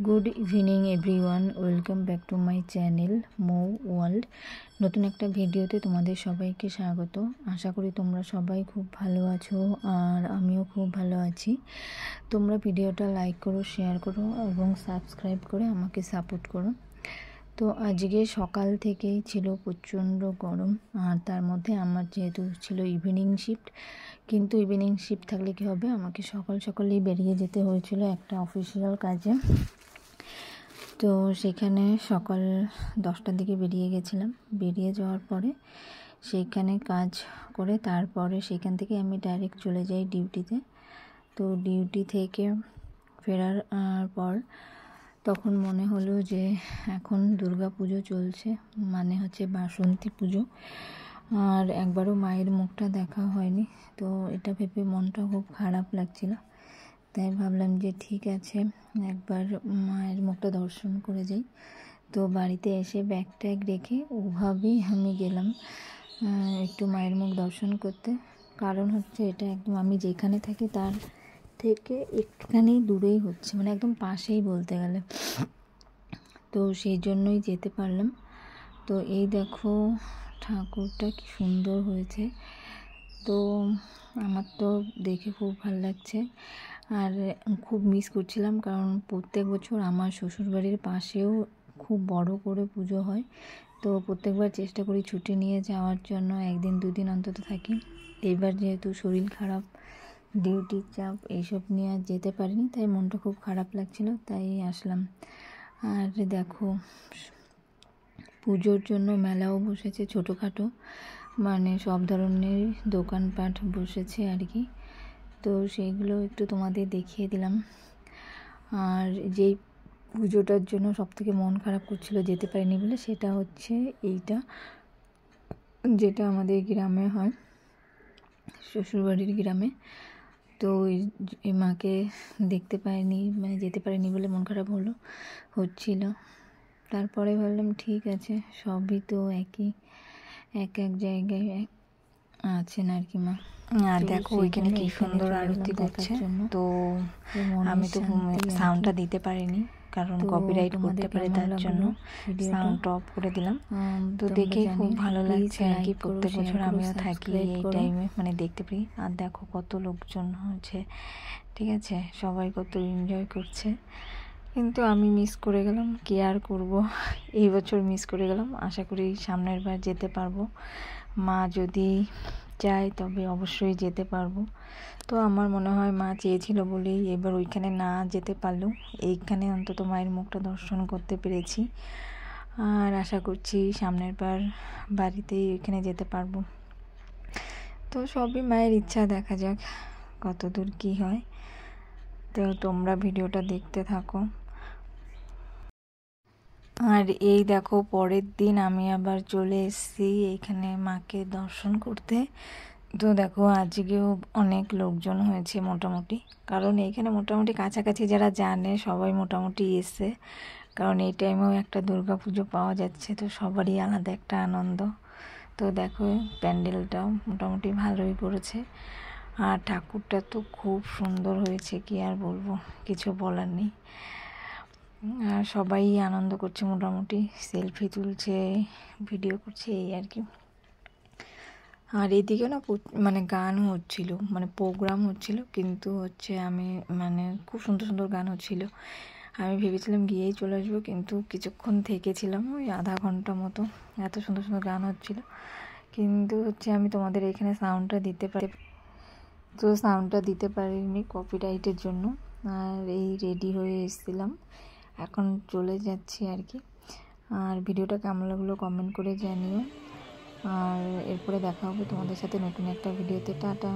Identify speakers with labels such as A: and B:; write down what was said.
A: Good evening everyone, welcome back to my channel Mou world. নতুন একটা ভিডিওতে তোমাদের সবাইকে স্বাগত। আশা করি তোমরা সবাই খুব ভালো আছো আর আমিও খুব ভালো আছি। তোমরা ভিডিওটা লাইক করো, শেয়ার করো এবং সাবস্ক্রাইব করে আমাকে সাপোর্ট করো। তো আজকে সকাল থেকেই ছিল প্রচণ্ড গরম, আর তার মধ্যে আমার যেহেতু ছিল ইভিনিং শিফট, কিন্তু ইভিনিং শিফট থাকলে কী হবে, আমাকে সকালেই বেরিয়ে যেতে হয়েছিল একটা অফিসিয়াল কাজে। তো সেখানে সকাল 10টার দিকে বেরিয়ে গেছিলাম। বেরিয়ে যাওয়ার পরে সেইখানে কাজ করে তারপরে সেখান থেকে আমি ডাইরেক্ট চলে যাই ডিউটিতে। তো ডিউটি থেকে ফেরার পর তখন মনে হলো যে এখন দুর্গা পুজো চলছে, মানে হচ্ছে বাসন্তী পুজো, আর একবারও মায়ের মুখটা দেখা হয়নি। তো এটা ভেবে মনটা খুব খারাপ লাগছিল। তাই ভাবলাম যে ঠিক আছে, একবার মায়ের মুখটা দর্শন করে যাই। তো বাড়িতে এসে ব্যাগ ট্যাগ রেখে ওভাবেই আমি গেলাম একটু মায়ের মুখ দর্শন করতে। কারণ হচ্ছে এটা একদম আমি যেখানে থাকি তার থেকে একটুখানি দূরেই হচ্ছে, মানে একদম পাশেই বলতে গেলে। তো সেই জন্যই যেতে পারলাম। তো এই দেখো ঠাকুরটা কি সুন্দর হয়েছে, তো আমার তো দেখে খুব ভালো লাগছে। আর খুব মিস করছিলাম, কারণ প্রত্যেক বছর আমার শ্বশুরবাড়ির পাশেও খুব বড় করে পুজো হয়। তো প্রত্যেকবার চেষ্টা করি ছুটি নিয়ে যাওয়ার জন্য, একদিন দুদিন অন্তত থাকি। এবার যেহেতু শরীর খারাপ, ডিউটির চাপ, এইসব নিয়ে আর যেতে পারিনি, তাই মনটা খুব খারাপ লাগছিল, তাই আসলাম। আর দেখো পুজোর জন্য মেলাও বসেছে ছোটোখাটো, মানে সব ধরনের দোকানপাট বসেছে আর কি। তো সেইগুলো একটু তোমাদের দেখিয়ে দিলাম। আর যেই পুজোটার জন্য সবথেকে মন খারাপ করছিল যেতে পারিনি বলে, সেটা হচ্ছে এইটা, যেটা আমাদের গ্রামে হয়, শ্বশুরবাড়ির গ্রামে। তো এই মাকে দেখতে পাইনি, মানে যেতে পারিনি বলে মন খারাপ হচ্ছিল। তারপরে ভাবলাম ঠিক আছে, সবই তো এক এক জায়গায় আছেন আর কি মা। আর দেখো ওইখানে কি সুন্দর আরতি করছে। তো আমি তো সাউন্ডটা দিতে পারিনি, কারণ কপিরাইট করতে পারে, তার জন্য সাউন্ড অফ করে দিলাম। তো দেখে খুব ভালো লাগছে আর কি। প্রত্যেক বছর আমিও থাকি এই টাইমে, মানে দেখতে পারি। আর দেখো কত লোকজন হচ্ছে, ঠিক আছে, সবাই কত এনজয় করছে। কিন্তু আমি মিস করে গেলাম, কি আর করব, এই বছর মিস করে গেলাম। আশা করি সামনের বার যেতে পারবো, মা যদি চায় তবে অবশ্যই যেতে পারবো। তো আমার মনে হয় মা চেয়েছিল বলেই এবার ওইখানে না যেতে পারলেও এইখানে অন্তত মায়ের মুখটা দর্শন করতে পেরেছি। আর আশা করছি সামনের বার বাড়িতেই ওইখানে যেতে পারবো। তো সবই মায়ের ইচ্ছা, দেখা যাক কত দূর কী হয়। তো তোমরা ভিডিওটা দেখতে থাকো। আর এই দেখো পরের দিন আমি আবার চলে এসেছি এইখানে মাকে দর্শন করতে। তো দেখো আজকেও অনেক লোকজন হয়েছে মোটামুটি, কারণ এইখানে মোটামুটি কাছাকাছি যারা জানে সবাই মোটামুটি এসে, কারণ এই টাইমেও একটা দুর্গা পুজো পাওয়া যাচ্ছে, তো সবারই আলাদা একটা আনন্দ। তো দেখো প্যান্ডেলটাও মোটামুটি ভালোই করেছে, আর ঠাকুরটা তো খুব সুন্দর হয়েছে, কি আর বলবো, কিছু বলার নেই। আর সবাই আনন্দ করছে, মোটামুটি সেলফি তুলছে, ভিডিও করছে, এই আর কি। আর এদিকে না মানে গান হচ্ছিল, মানে প্রোগ্রাম হচ্ছিল, কিন্তু হচ্ছে আমি মানে খুব সুন্দর সুন্দর গান হচ্ছিল। আমি ভেবেছিলাম গিয়েই চলে আসবো, কিন্তু কিছুক্ষণ থেকেছিলাম, ওই আধা ঘন্টা মতো। এত সুন্দর সুন্দর গান হচ্ছিল, কিন্তু হচ্ছে আমি তোমাদের এখানে সাউন্ডটা দিতে পারিনি কপিরাইটের জন্য। আর এই রেডি হয়ে এসেছিলাম, এখন চলে যাচ্ছি আর কি। আর ভিডিওটা কেমন লাগলো কমেন্ট করে জানিও। আর এরপরে দেখা হবে তোমাদের সাথে নতুন একটা ভিডিওতে। টাটা।